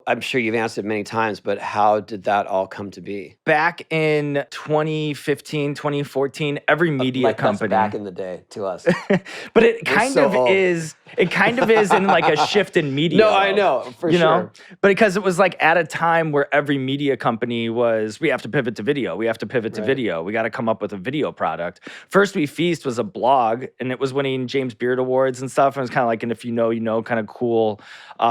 I'm sure you've answered many times, but how did that all come to be? Back in 2015, 2014, every media Like company. that's back in the day to us. But it kind so of old. is. It kind of is in like a shift in media. No, I know, for you sure. know? But because it was like at a time where every media company was, we have to pivot to video. We have to pivot to video. We got to come up with a video product. First We Feast was a blog, and it was winning James Beard Awards and stuff. And it was kind of like an if you know, you know, kind of cool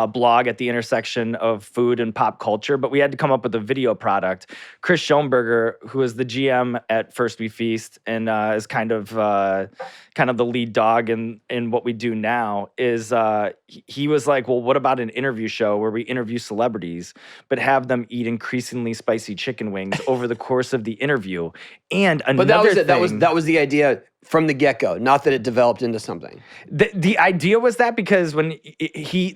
blog at the intersection of food and pop culture. But we had to come up with a video product. Chris Schoenberger, who is the GM at First We Feast and is kind of the lead dog in what we do now, is he was like, well, what about an interview show where we interview celebrities, but have them eat increasingly spicy chicken wings over the course of the interview? And another But that was thing, that was the idea from the get-go, not that it developed into something. The idea was that because when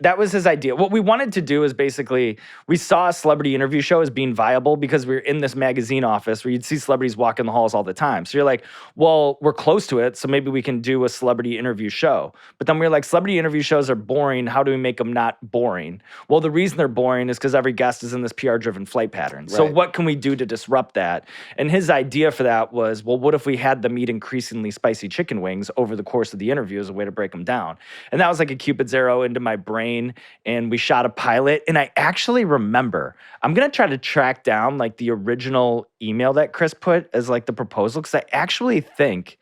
that was his idea. What we wanted to do is basically, we saw a celebrity interview show as being viable because we were in this magazine office where you'd see celebrities walk in the halls all the time. So you're like, well, we're close to it, so maybe we can do a celebrity interview show. But then we were like, celebrity interview shows are boring. How do we make them not boring? Well, the reason they're boring is because every guest is in this PR-driven flight pattern. So what can we do to disrupt that? And his idea for that was, well, what if we had them eat increasingly spicy chicken wings over the course of the interview as a way to break them down? And that was like a Cupid's arrow into my brain. And we shot a pilot. And I actually remember, I'm going to try to track down like the original email that Chris put as like the proposal, because I actually think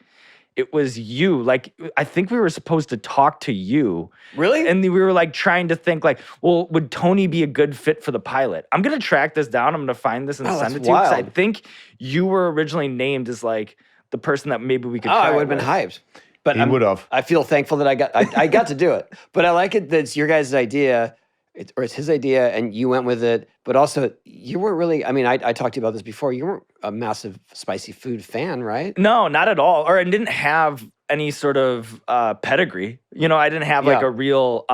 it was you. Like, I think we were supposed to talk to you. Really? And we were like trying to think like, well, would Tony be a good fit for the pilot? I'm going to track this down. I'm going to find this and send it to you. Because I think you were originally named as like the person that maybe we could try. I would have been hyped. But He would have. I feel thankful that I got to do it. But I like it that it's your guys' idea, or it's his idea, and you went with it. But also, you weren't really, I mean, I talked to you about this before. You weren't a massive spicy food fan, right? No, not at all. Or I didn't have any sort of pedigree. You know, I didn't have like a real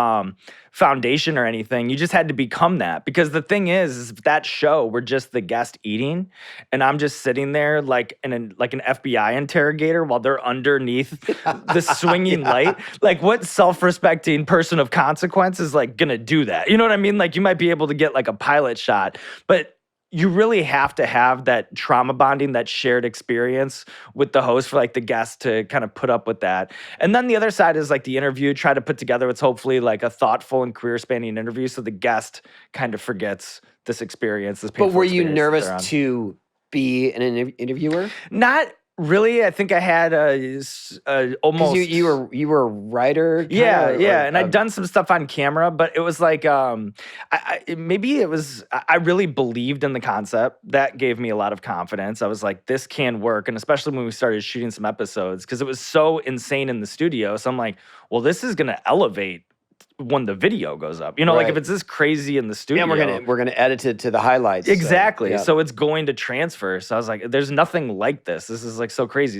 foundation or anything. You just had to become that. Because the thing is that show, we're just the guest eating, and I'm just sitting there like an FBI interrogator while they're underneath the swinging light. Like, what self-respecting person of consequence is like gonna do that? You know what I mean? Like, you might be able to get like a pilot shot, but you really have to have that trauma bonding, that shared experience with the host for like the guest to kind of put up with that. And then the other side is like the interview, try to put together what's hopefully like a thoughtful and career spanning interview so the guest kind of forgets this experience, this painful But were you experience nervous to be an interviewer? Not really. I think I had almost. Because you were a writer. And I'd done some stuff on camera, but it was like I really believed in the concept. That gave me a lot of confidence. I was like, this can work, and especially when we started shooting some episodes, because it was so insane in the studio. So I'm like, well, this is gonna elevate when the video goes up. You know, like if it's this crazy in the studio. And we're gonna edit it to the highlights. Exactly. So, yeah. So it's going to transfer. So I was like, there's nothing like this. This is like so crazy.